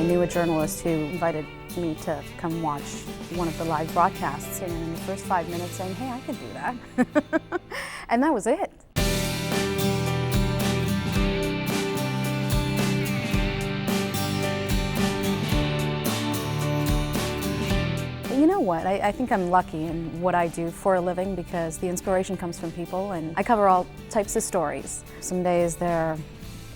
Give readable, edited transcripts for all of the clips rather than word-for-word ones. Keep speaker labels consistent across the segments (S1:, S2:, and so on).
S1: knew a journalist who invited me to come watch one of the live broadcasts, and in the first 5 minutes saying, hey, I can do that. And that was it. You know what, I think I'm lucky in what I do for a living because the inspiration comes from people, and I cover all types of stories. Some days they're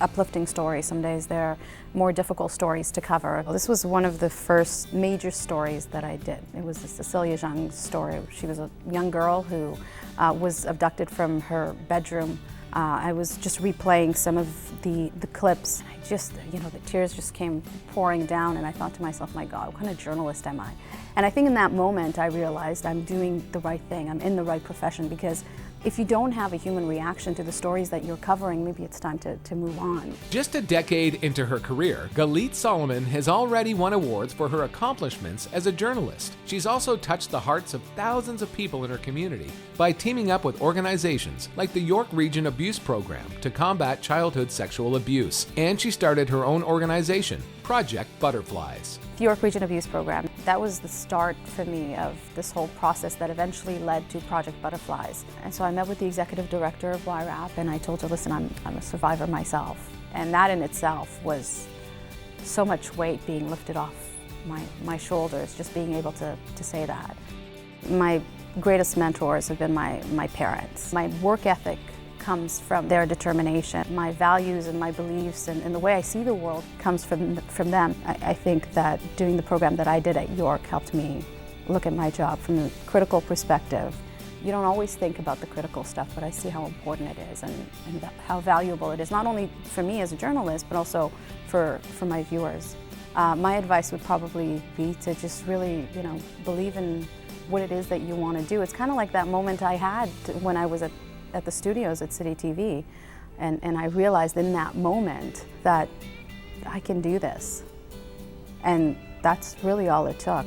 S1: uplifting stories, some days they're more difficult stories to cover. This was one of the first major stories that I did. It was the Cecilia Zhang story. She was a young girl who was abducted from her bedroom. I was just replaying some of the clips. I just, the tears just came pouring down, and I thought to myself, my God, what kind of journalist am I? And I think in that moment I realized I'm doing the right thing, I'm in the right profession, because if you don't have a human reaction to the stories that you're covering, maybe it's time to move on.
S2: Just a decade into her career, Galit Solomon has already won awards for her accomplishments as a journalist. She's also touched the hearts of thousands of people in her community by teaming up with organizations like the York Region Abuse Program to combat childhood sexual abuse. And she started her own organization, Project Butterflies.
S1: The York Region Abuse Program, that was the start for me of this whole process that eventually led to Project Butterflies. And so I met with the executive director of YRAP, and I told her, listen, I'm a survivor myself. And that in itself was so much weight being lifted off my shoulders, just being able to say that. My greatest mentors have been my parents. My work ethic comes from their determination. My values and my beliefs and the way I see the world comes from them. I think that doing the program that I did at York helped me look at my job from a critical perspective. You don't always think about the critical stuff, but I see how important it is and how valuable it is, not only for me as a journalist, but also for my viewers. My advice would probably be to just really, believe in what it is that you want to do. It's kind of like that moment I had when I was at the studios at City TV, and I realized in that moment that I can do this, and that's really all it took.